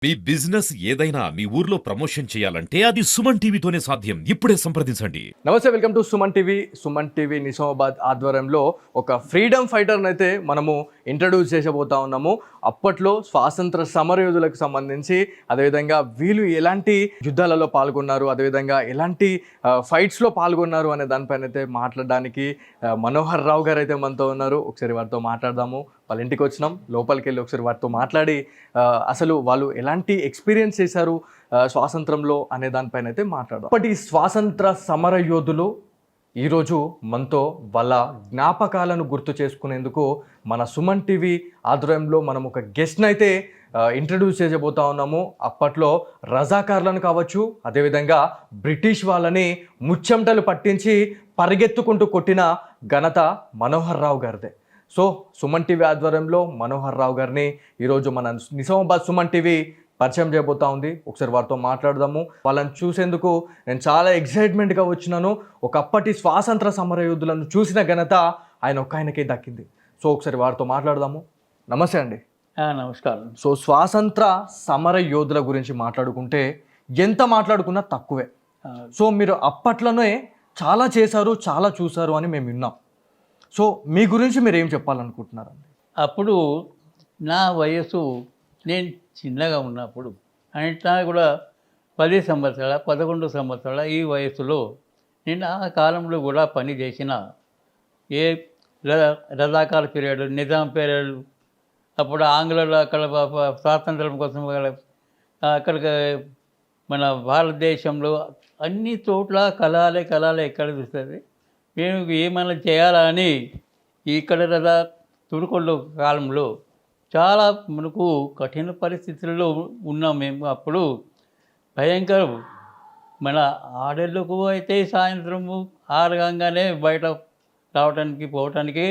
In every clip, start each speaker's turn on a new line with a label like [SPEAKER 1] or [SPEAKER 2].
[SPEAKER 1] మీ business ఏదైనా మీ ఊర్లో promotion చేయాలంటే అది సుమన్ టీవీతోనే సాధ్యం. ఇప్పుడే సంప్రదించండి.
[SPEAKER 2] నమస్తే, welcome to Suman TV Nizamabad ఆధ్వర్యంలో ఒక ఫ్రీడమ్ ఫైటర్ని అయితే మనము ఇంట్రడ్యూస్ చేసబోతా ఉన్నాము. అప్పట్లో స్వాతంత్ర సమరయోధులకు సంబంధించి, అదేవిధంగా వీళ్ళు ఎలాంటి యుద్ధాలలో పాల్గొన్నారు, అదేవిధంగా ఎలాంటి ఫైట్స్లో పాల్గొన్నారు అనే దానిపైన అయితే మాట్లాడడానికి మనోహర్ రావు గారు అయితే మనతో ఉన్నారు. ఒకసారి వారితో మాట్లాడదాము. వాళ్ళ ఇంటికి వచ్చినాం, లోపలికి వెళ్ళి ఒకసారి వారితో మాట్లాడి అసలు వాళ్ళు ఎలాంటి ఎక్స్పీరియన్స్ చేశారు స్వాతంత్రంలో అనే దానిపైన అయితే మాట్లాడదాం. ఇప్పటి స్వాతంత్ర సమర యోధులు ఈరోజు మనతో వాళ్ళ జ్ఞాపకాలను గుర్తు చేసుకునేందుకు మన సుమన్ టీవీ ఆధ్వర్యంలో మనం ఒక గెస్ట్ని అయితే ఇంట్రడ్యూస్ చేయబోతా ఉన్నాము. అప్పట్లో రజాకార్లను కావచ్చు, అదేవిధంగా బ్రిటిష్ వాళ్ళని ముచ్చెమటలు పట్టించి పరిగెత్తుకుంటూ కొట్టిన ఘనత మనోహర్ రావు గారిదే. సో సుమన్ టీవీ ఆధ్వర్యంలో మనోహర్ రావు గారిని ఈరోజు మన నిజామాబాద్ సుమన్ టీవీ పరిచయం చేయబోతా ఉంది. ఒకసారి వారితో మాట్లాడదాము. వాళ్ళని చూసేందుకు నేను చాలా ఎక్సైట్మెంట్గా వచ్చినాను. ఒకప్పటి స్వాతంత్ర సమరయోధులను చూసిన ఘనత ఆయన ఒక్క ఆయనకే దక్కింది. సో ఒకసారి వారితో మాట్లాడదాము. నమస్తే అండి.
[SPEAKER 3] నమస్కారం.
[SPEAKER 2] సో స్వాతంత్ర సమర యోధుల గురించి మాట్లాడుకుంటే ఎంత మాట్లాడుకున్నా తక్కువే. సో మీరు అప్పట్లోనే చాలా చేశారు, చాలా చూశారు అని మేము విన్నాం. సో మీ గురించి మీరు ఏం చెప్పాలనుకుంటున్నారండి?
[SPEAKER 3] అప్పుడు నా వయసు, నేను చిన్నగా ఉన్నప్పుడు అంటే కూడా 10 సంవత్సరాల 11 సంవత్సరాల ఈ వయసులో నేను ఆ కాలంలో కూడా పని చేసిన ఏ రజాకార్ పీరియడ్, నిజాం పీరియడ్, అప్పుడు ఆంగ్లేయులు అక్కడ స్వాతంత్రం కోసం అక్కడికి మన భారతదేశంలో అన్ని చోట్ల కళాలే ఎక్కడ చూస్తుంది. మేము ఏమైనా చేయాలని ఇక్కడ తురుకొండ కాలంలో చాలా మనకు కఠిన పరిస్థితుల్లో ఉన్నాం మేము. అప్పుడు భయంకరం. మన ఆడళ్ళకు అయితే సాయంత్రము 6 గంగానే బయట రావడానికి పోవటానికి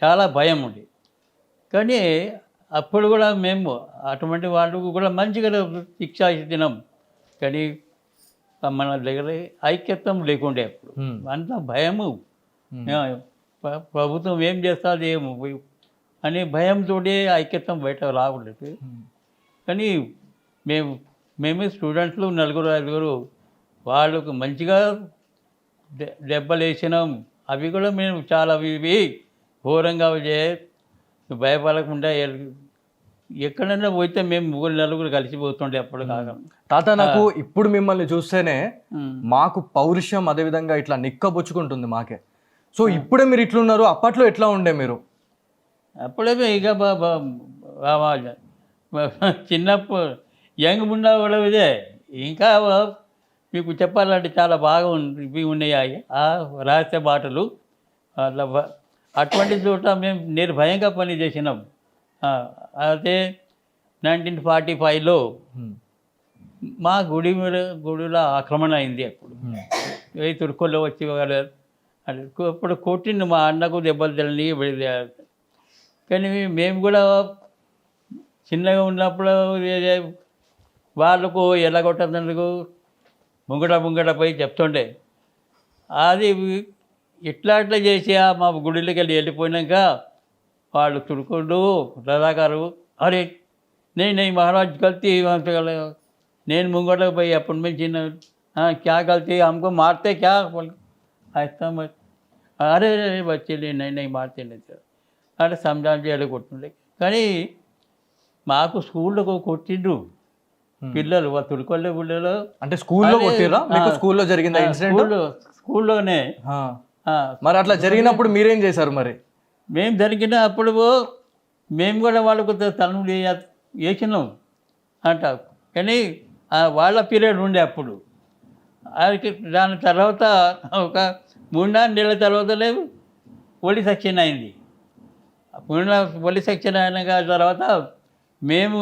[SPEAKER 3] చాలా భయం ఉంది. కానీ అప్పుడు కూడా మేము అటువంటి వాళ్ళకు కూడా మంచిగా శిక్ష ఇచ్చినాం. కానీ మన దగ్గర ఐక్యత్వం లేకుండే అప్పుడు. అంత భయము. ప్రభుత్వం ఏం చేస్తుంది ఏమో అని భయంతో ఐక్యత్వం బయట రావట్లేదు. కానీ మేమే స్టూడెంట్లు 4-5 వాళ్ళకు మంచిగా దెబ్బలు వేసినాం. అవి కూడా మేము చాలా ఇవి ఘోరంగా భయపడకుండా ఎక్కడైనా పోతే మేము 3-4 కలిసిపోతుండే అప్పుడు కాక.
[SPEAKER 2] తాత, నాకు ఇప్పుడు మిమ్మల్ని చూస్తేనే మాకు పౌరుషం అదేవిధంగా ఇట్లా నిక్కబుచ్చుకుంటుంది మాకే. సో ఇప్పుడే మీరు ఇట్లున్నారు, అప్పట్లో ఎట్లా ఉండే మీరు?
[SPEAKER 3] అప్పుడే ఇక చిన్నప్పుడు యంగ్ ఉన్న కూడా ఇదే. ఇంకా మీకు చెప్పాలంటే చాలా బాగా ఇవి ఉన్నాయి ఆ రహస్య బాటలు. అట్లా అటువంటి చోట మేము నిర్భయంగా పని చేసినాం. అయితే 1945లో మా గుడిలో ఆక్రమణ అయింది. అప్పుడు తుర్కోలో వచ్చి అప్పుడు కొట్టింది మా అన్నకు దెబ్బలు తెలిని. కానీ మేము కూడా చిన్నగా ఉన్నప్పుడు వాళ్ళకు ఎలా కొట్టేందుకు ముంగట చెప్తుండే. అది ఇట్లా చేసి మా గుడిలోకి వెళ్ళిపోయినాక వాళ్ళు తుడుకుంటూ రజాకారు, అరే नहीं महाराज गलती నేను ముంగటకు పోయి అప్పటి నుంచి చిన్న క్యా గల్తీ हमको मारते क्या ऐसा అరే వచ్చి నేను మారితే అంటే సంజాన్ చేయాలి కొట్టుండే. కానీ మాకు స్కూల్లో కొట్టిండ్రు పిల్లలు, తుడుకొల్లే పిల్లలు.
[SPEAKER 2] అంటే స్కూల్లో కొట్టిరా? మీకు స్కూల్లో జరిగింది ఇన్సిడెంట్?
[SPEAKER 3] స్కూల్లోనే.
[SPEAKER 2] మరి అట్లా జరిగినప్పుడు మీరేం చేశారు మరి?
[SPEAKER 3] మేము జరిగిన అప్పుడు మేము కూడా వాళ్ళకు తలుపులు వేసినాం అంట. కానీ వాళ్ళ పీరియడ్ ఉండే అప్పుడు. అది దాని తర్వాత ఒక 3-4 నెలల తర్వాత పోలీస్ సెక్షన్ అయింది. పోలీస్ సెక్షన్ అయిన తర్వాత మేము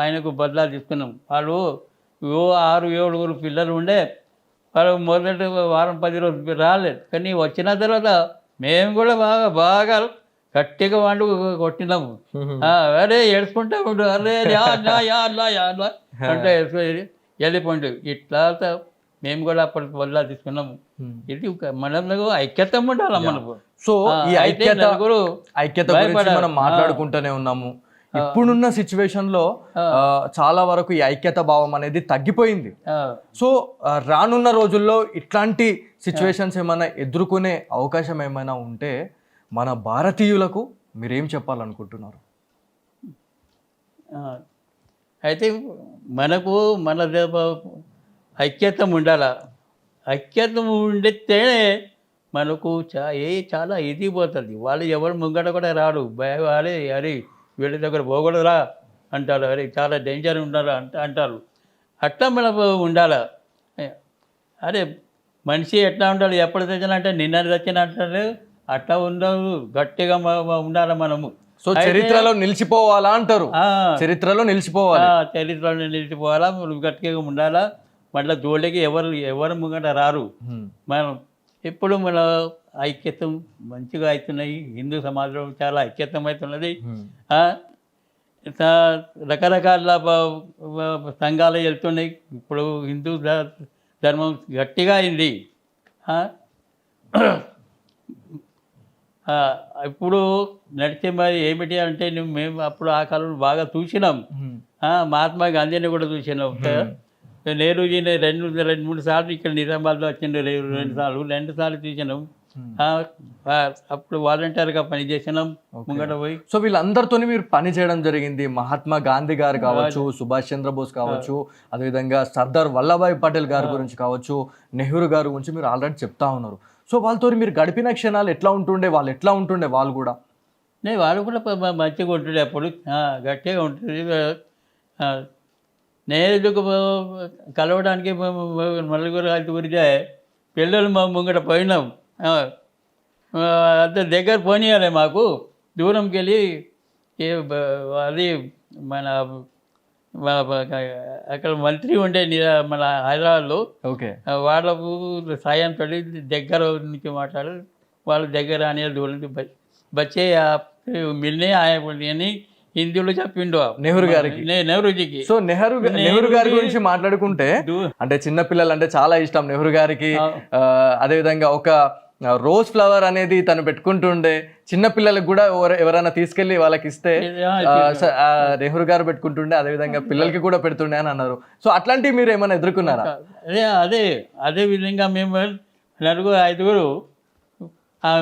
[SPEAKER 3] ఆయనకు బదలాలు తీసుకున్నాం. వాళ్ళు 6-7 పిల్లలు ఉండే. వాళ్ళు మొదటి వారం 10 రోజులు రాలేదు. కానీ వచ్చిన తర్వాత మేము కూడా బాగా గట్టిగా వాళ్ళు కొట్టినాము. అరే ఏడ్చుకుంటా ఉండు, అరే అంటే వెళ్ళిపోండి. ఇట్లా మేము కూడా అప్పటి వల్ల తీసుకున్నాము. ఇది మనలో ఐక్యత ఉండాలి మనకు.
[SPEAKER 2] సో ఈ ఐక్యత గురించి మనం మాట్లాడుకుంటూనే ఉన్నాము. ఇప్పుడున్న సిచ్యువేషన్ లో చాలా వరకు ఈ ఐక్యత భావం అనేది తగ్గిపోయింది. సో రానున్న రోజుల్లో ఇట్లాంటి సిచ్యువేషన్స్ ఏమైనా ఎదుర్కొనే అవకాశం ఏమైనా ఉంటే మన భారతీయులకు మీరేం చెప్పాలనుకుంటున్నారు?
[SPEAKER 3] అయితే మనకు మన ఐక్యత ఉండాల. ఐక్యత ఉండితేనే మనకు చాలా ఇది పోతుంది. వాళ్ళు ఎవరు ముంగట కూడా రాడు. అరే అరే వీళ్ళ దగ్గర పోకూడదురా అంటారు, అరే చాలా డేంజర్ ఉండాలి అంటారు. అట్లా మనకు ఉండాల. అరే మనిషి ఎట్లా ఉండాలి, ఎప్పుడు తెచ్చినంటే నిన్న తెచ్చిన అంటారు, అట్లా ఉండదు. గట్టిగా ఉండాలి మనము.
[SPEAKER 2] సో చరిత్రలో నిలిచిపోవాలా అంటారు. చరిత్రలో నిలిచిపోవాలి,
[SPEAKER 3] చరిత్రలో నిలిచిపోవాలా, గట్టిగా ఉండాలా. మళ్ళీ జోలికి ఎవరు ముంగట రారు. మనం ఇప్పుడు మన ఐక్యత మంచిగా అవుతున్నాయి. హిందూ సమాజంలో చాలా ఐక్యతం అవుతున్నది. రకరకాల సంఘాలు వెళ్తున్నాయి. ఇప్పుడు హిందూ ధర్మం గట్టిగా అయింది. ఇప్పుడు నడిచే మరి ఏమిటి అంటే మేము అప్పుడు ఆ కాలంలో బాగా చూసినాం. మహాత్మా గాంధీని కూడా చూసినాం. నెహ్రూజీని రెండు మూడు సార్లు ఇక్కడ నిజామాబాద్లో వచ్చిండు. రెండు సార్లు చూసినాం. అప్పుడు వాలంటీర్గా పనిచేసినాం ముంగట పోయి.
[SPEAKER 2] సో వీళ్ళందరితో మీరు పని చేయడం జరిగింది. మహాత్మా గాంధీ గారు కావచ్చు, సుభాష్ చంద్రబోస్ కావచ్చు, అదేవిధంగా సర్దార్ వల్లభాయ్ పటేల్ గారి గురించి కావచ్చు, నెహ్రూ గారి గురించి మీరు ఆల్రెడీ చెప్తా ఉన్నారు. సో వాళ్ళతో మీరు గడిపిన క్షణాలు ఎట్లా ఉంటుండే, వాళ్ళు ఎట్లా ఉంటుండే? వాళ్ళు కూడా
[SPEAKER 3] వాళ్ళు కూడా మంచిగా ఉంటుండే. అప్పుడు గట్టిగా ఉంటుంది. నేరుకు కలవడానికి నలుగురు ఐదుగురిదే పిల్లలు మా ముంగట పోయినాం. అంత దగ్గర పోనీయాలి మాకు. దూరంకి వెళ్ళి అది మన అక్కడ మంత్రి ఉండే మన హైదరాబాద్లో.
[SPEAKER 2] ఓకే,
[SPEAKER 3] వాళ్ళకు సాయంతో దగ్గర నుంచి మాట్లాడి వాళ్ళ దగ్గర అనే దూరం బచ్చే మిల్నే అని హిందీలో చెప్పిండు
[SPEAKER 2] నెహ్రూ గారికి,
[SPEAKER 3] నెహ్రూజీకి.
[SPEAKER 2] సో నెహ్రూ గారి గురించి మాట్లాడుకుంటే అంటే చిన్నపిల్లలు అంటే చాలా ఇష్టం నెహ్రూ గారికి. అదేవిధంగా ఒక రోజ్ ఫ్లవర్ అనేది తను పెట్టుకుంటుండే. చిన్నపిల్లలకు కూడా ఎవరైనా తీసుకెళ్లి వాళ్ళకి ఇస్తే నెహ్రూ గారు పెట్టుకుంటుండే, అదేవిధంగా పిల్లలకి కూడా పెడుతుండే అని అన్నారు. సో అట్లాంటివి మీరు ఏమైనా ఎదుర్కొన్నారా?
[SPEAKER 3] అదే విధంగా మేము ఐదుగురు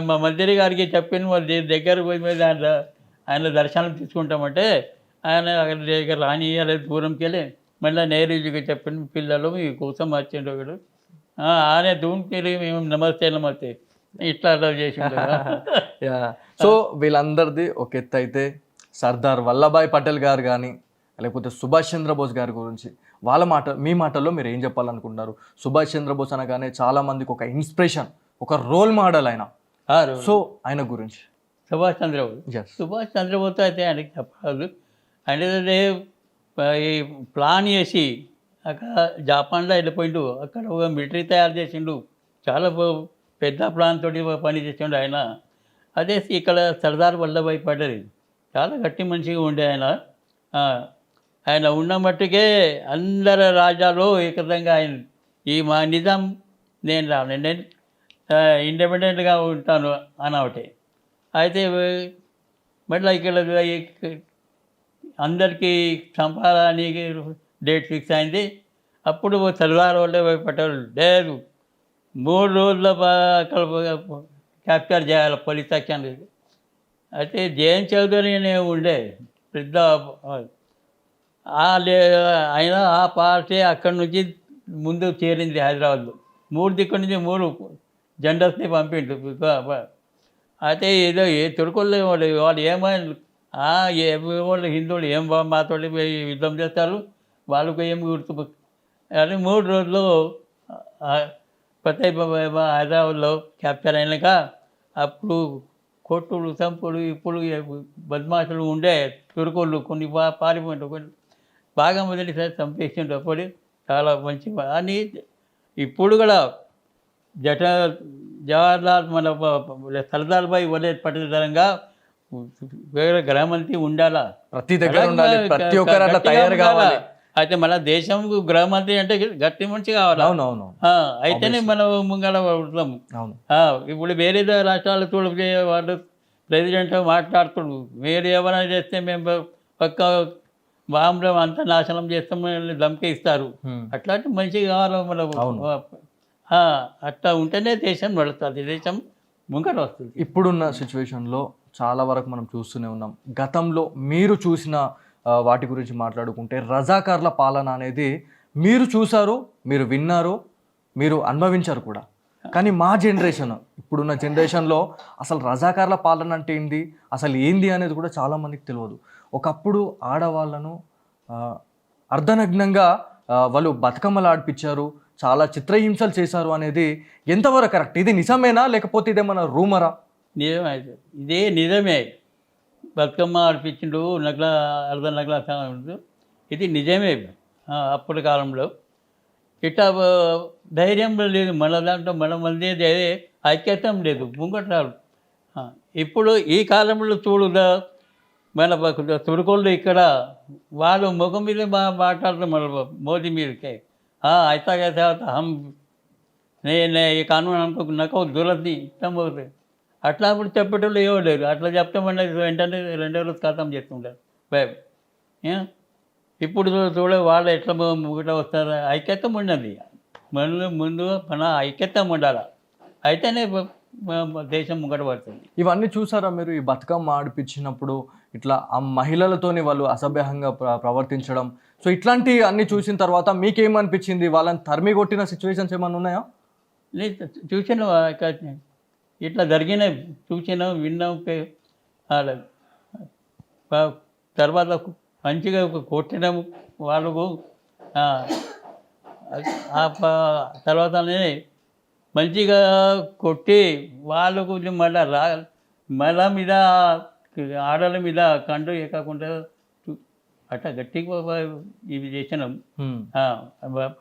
[SPEAKER 3] మా మంత్రి గారికి చెప్పిన వాళ్ళ దగ్గర పోయి మీద ఆయన దర్శనం తీసుకుంటామంటే ఆయన దగ్గర రానియాలి. దూరంకి వెళ్ళి మళ్ళీ నెహ్రూజీకి చెప్పిన పిల్లలు మీ కోసం వచ్చిండు ఒకడు. ఆయన దూరంకి మేము నమస్తే ఇట్లా చేసి.
[SPEAKER 2] సో వీళ్ళందరిది ఒక ఎత్తు అయితే సర్దార్ వల్లభాయ్ పటేల్ గారు కానీ లేకపోతే సుభాష్ చంద్రబోస్ గారి గురించి మీ మాటల్లో మీరు ఏం చెప్పాలనుకుంటున్నారు? సుభాష్ చంద్రబోస్ అనగానే చాలా మందికి ఒక ఇన్స్పిరేషన్, ఒక రోల్ మోడల్ ఆయన. సో ఆయన గురించి
[SPEAKER 3] సుభాష్ చంద్రబోస్ అయితే ఆయనకి చెప్పాలి. అంటే ఈ ప్లాన్ చేసి అక్కడ జపాన్లో వెళ్ళిపోయిండు. అక్కడ ఒక మిలిటరీ తయారు చేసిండు. చాలా పెద్ద ప్లాన్ తోటి పని చేసిండు ఆయన. అదే ఇక్కడ సర్దార్ వల్లభాయ్ పటేల్ చాలా గట్టి మనిషిగా ఉండే ఆయన. ఆయన ఉన్న మట్టుకే అందరి రాజ్యాల్లో ఏకతంగా ఆయన మా నిజాం నేను ఇండిపెండెంట్గా ఉంటాను అని ఒకటి. అయితే మళ్ళీ ఇక్కడ అందరికీ చంపాలని డేట్ ఫిక్స్ అయింది. అప్పుడు సర్దార్ వల్లభాయ్ పటేల్ లేదు 3 రోజుల్లో అక్కడ క్యాప్చర్ చేయాలి పోలీస్ యాక్షన్. అయితే జేఎన్ చౌదరి అనే ఉండే పెద్ద ఆయన ఆ పార్టీ అక్కడి నుంచి ముందు చేరింది హైదరాబాద్లో. 3 దిక్కుల నుంచి 3 జెండర్స్ని పంపిండు. అయితే ఏదో తుర్కుల్లో వాళ్ళు ఏమైనా వాళ్ళు హిందువులు ఏం మాతో యుద్ధం చేస్తారు, వాళ్ళకు ఏం గుర్తు అని 3 రోజులు కొత్త హైదరాబాద్లో క్యాప్చర్ అయినాక అప్పుడు కొట్టుడు చంపుడు ఇప్పుడు బద్మాషులు ఉండే తుర్కోళ్ళు కొన్ని పారిపోయిండు, కొన్ని బాగా మొదటిసారి చంపేసిండు. అప్పుడు చాలా మంచి అని ఇప్పుడు కూడా జవహర్లాల్ మన సర్దార్ భాయ్ వల్లభాయ్ పటేల్ తరంగా వేరే గ్రామంతి ఉండాలా,
[SPEAKER 2] ప్రతి దగ్గర ఉండాలి, ప్రతి ఒక్కరు అట్లా తయారు కావాలి.
[SPEAKER 3] అయితే మన దేశం గృహమంత్రి అంటే గట్టి మనిషి కావాలి.
[SPEAKER 2] అవునవును,
[SPEAKER 3] అయితేనే మనం ముంగడ ఉంటాం. ఇప్పుడు వేరే రాష్ట్రాలు చూడ వాళ్ళు ప్రెసిడెంట్ మాట్లాడుతున్నారు, మీరు ఎవరైనా చేస్తే మేము పక్క బాంబు అంతా నాశనం చేస్తామని ధమ్కి ఇస్తారు. అట్లాంటి మంచి కావాలి మనకు. అట్లా ఉంటేనే దేశం నడుస్తుంది, దేశం ముంగట వస్తుంది.
[SPEAKER 2] ఇప్పుడున్న సిచ్యువేషన్లో చాలా వరకు మనం చూస్తూనే ఉన్నాం. గతంలో మీరు చూసిన వాటి గురించి మాట్లాడుకుంటే రజాకార్ల పాలన అనేది మీరు చూసారు, మీరు విన్నారు, మీరు అనుభవించారు కూడా. కానీ మా జనరేషన్, ఇప్పుడున్న జనరేషన్లో అసలు రజాకార్ల పాలన అంటే ఏంది, అసలు ఏంది అనేది కూడా చాలామందికి తెలియదు. ఒకప్పుడు ఆడవాళ్ళను అర్ధనగ్నంగా వాళ్ళు బతుకమ్మలు ఆడిపించారు, చాలా చిత్రహింసలు చేశారు అనేది ఎంతవరకు కరెక్ట్? ఇది నిజమేనా లేకపోతే ఇదేమన్నా రూమరా?
[SPEAKER 3] నిజమే, ఇదే నిజమే. బతుకమ్మ ఆడిపించిండు, అర్ధ నగల ఇది నిజమే. అప్పటి కాలంలో ఇట్లా ధైర్యం లేదు మన దాంట్లో, మన మంది ఐక్యతం లేదు, ముంగట్రాలు. ఇప్పుడు ఈ కాలంలో చూడుదా మన తురుకోళ్ళు ఇక్కడ వాళ్ళు ముఖం మీద మాట్లాడుతారు మన మోదీ మీదకే. అయితే హమ్ నేను ఈ కానూన్ అనుకో నాకు దురది ఇష్టం పోతుంది. అట్లా అప్పుడు చెప్పేటోళ్ళు ఏవో లేరు. అట్లా చెప్తామని వెంటనే 2 రోజులు ఖతం చేస్తుంటారు బాయ్. ఇప్పుడు చూడ వాళ్ళు ఎట్లా ముంగట వస్తారు. ఐక్యతం ఉన్నది ముందు మన ఐక్యతం ఉండాలి, అయితేనే దేశం ముంగట పడుతుంది.
[SPEAKER 2] ఇవన్నీ చూసారా మీరు? ఈ బతుకమ్మ ఆడిపించినప్పుడు ఇట్లా ఆ మహిళలతోని వాళ్ళు అసభ్యంగా ప్రవర్తించడం, సో ఇట్లాంటి అన్ని చూసిన తర్వాత మీకేమనిపించింది? వాళ్ళని తరిమి కొట్టిన సిచ్యువేషన్స్ ఏమైనా ఉన్నాయా?
[SPEAKER 3] చూసాను, ఇట్లా జరిగినాయి, చూసినాం, విన్నాం. తర్వాత మంచిగా కొట్టడం వాళ్ళకు. తర్వాతనే మంచిగా కొట్టి వాళ్ళకు మళ్ళా మీద ఆడల మీద కండు ఎక్కకుండా అట్లా గట్టిగా ఇవి చేసినాం.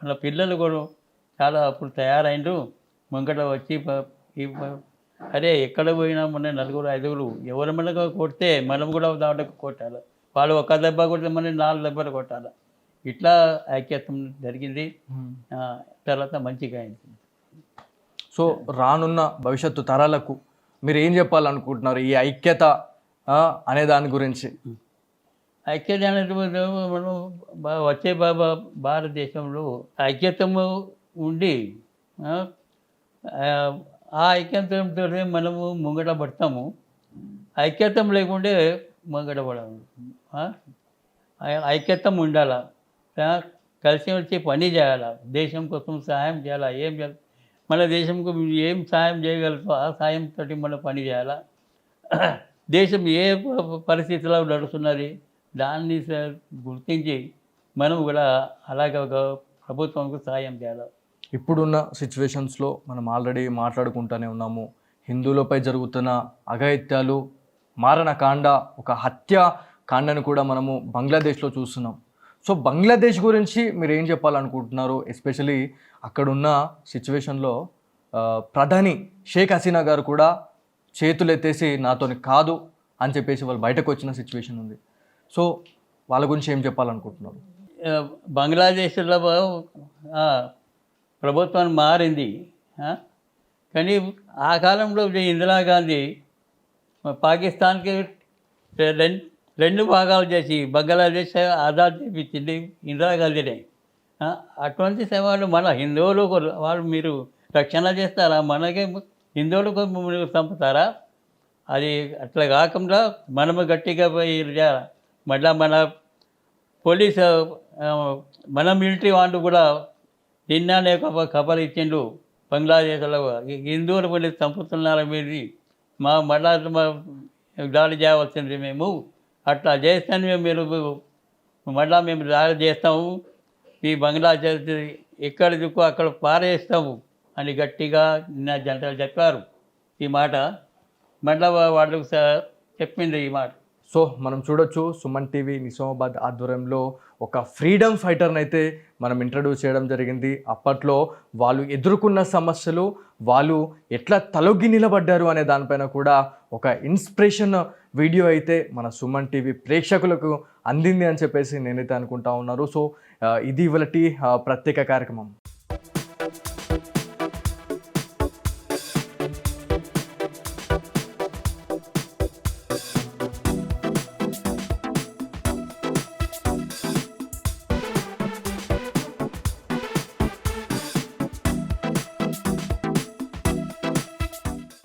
[SPEAKER 3] మన పిల్లలు కూడా చాలా అప్పుడు తయారైండ్రు. ముంగట వచ్చి అరే ఎక్కడ పోయినా మన 4-5 ఎవరి మనకు కొడితే మనం కూడా దాంట్లో కొట్టాలి, వాళ్ళు ఒక దెబ్బ కొడితే మనం 4 దెబ్బలు కొట్టాలి. ఇట్లా ఐక్యతం జరిగింది. తర్వాత మంచిగా అయింది.
[SPEAKER 2] సో రానున్న భవిష్యత్తు తరాలకు మీరు ఏం చెప్పాలనుకుంటున్నారు ఈ ఐక్యత అనే దాని గురించి?
[SPEAKER 3] ఐక్యత అనేది మనం వచ్చే భారతదేశంలో ఐక్యతము ఉండి ఆ ఐక్యతంతో మనము ముంగట పడతాము. ఐక్యతం లేకుంటే ముంగట పడము. ఐక్యతం ఉండాలా, కలిసి వచ్చి పని చేయాలా, దేశం కోసం సహాయం చేయాలా. ఏం చేయాలి, మన దేశంకు ఏం సాయం చేయగలుగుతాం ఆ సాయంతో మనం పని చేయాలా. దేశం ఏ పరిస్థితిలో నడుస్తున్నది దాన్ని గుర్తించి మనం కూడా అలాగే ఒక ప్రభుత్వంకు సహాయం చేయాలి.
[SPEAKER 2] ఇప్పుడున్న సిచ్యువేషన్స్లో మనం ఆల్రెడీ మాట్లాడుకుంటూనే ఉన్నాము. హిందువులపై జరుగుతున్న అఘాయిత్యాలు, మారణకాండ, ఒక హత్య కాండను కూడా మనము బంగ్లాదేశ్లో చూస్తున్నాం. సో బంగ్లాదేశ్ గురించి మీరు ఏం చెప్పాలనుకుంటున్నారు? ఎస్పెషలీ అక్కడున్న సిచ్యువేషన్లో ప్రధాని షేక్ హసీనా గారు కూడా చేతులు ఎత్తేసి నాతోని కాదు అని చెప్పేసి వాళ్ళు బయటకు వచ్చిన సిచ్యువేషన్ ఉంది. సో వాళ్ళ గురించి ఏం చెప్పాలనుకుంటున్నారు?
[SPEAKER 3] బంగ్లాదేశ్లో ప్రభుత్వం మారింది, కానీ ఆ కాలంలో ఇందిరాగాంధీ పాకిస్తాన్కి 2 భాగాలు చేసి బంగ్లాదేశ్ ఆజాద్ చేయించింది ఇందిరాగాంధీనే. అటువంటి సేవలు మన హిందువులు వాళ్ళు మీరు రక్షణ చేస్తారా? మనకే హిందువులకు మీరు చంపుతారా? అది అట్లా కాకుండా మనము గట్టిగా పోయి మళ్ళీ మన పోలీసు మన మిలిటరీ వాళ్ళు కూడా నిన్ననే ఖబర్ ఇచ్చిండు బంగ్లాదేశ్లో హిందువులు పోయి చంపుతున్నారు, మీది మళ్ళా దాడి చేయవలసింది మేము. అట్లా చేస్తేనే మీరు మళ్ళా మేము దాడి చేస్తాము, ఈ బంగ్లాదేశ్ ఎక్కడ దిక్కు అక్కడ పారేస్తాము అని గట్టిగా నిన్న జనరల్ చెప్పారు. ఈ మాట మళ్ళా వాళ్ళకు చెప్పింది ఈ మాట.
[SPEAKER 2] సో మనం చూడొచ్చు, సుమన్ టీవీ నిజామాబాద్ ఆధ్వర్యంలో ఒక ఫ్రీడమ్ ఫైటర్ని అయితే మనం ఇంట్రడ్యూస్ చేయడం జరిగింది. అప్పట్లో వాళ్ళు ఎదుర్కొన్న సమస్యలు, వాళ్ళు ఎట్లా తలొగ్గి నిలబడ్డారు అనే దానిపైన కూడా ఒక ఇన్స్పిరేషన్ వీడియో అయితే మన సుమన్ టీవీ ప్రేక్షకులకు అందింది అని చెప్పేసి నేనైతే అనుకుంటా ఉన్నారు. సో ఇది ఇవాళటి ప్రత్యేక కార్యక్రమం.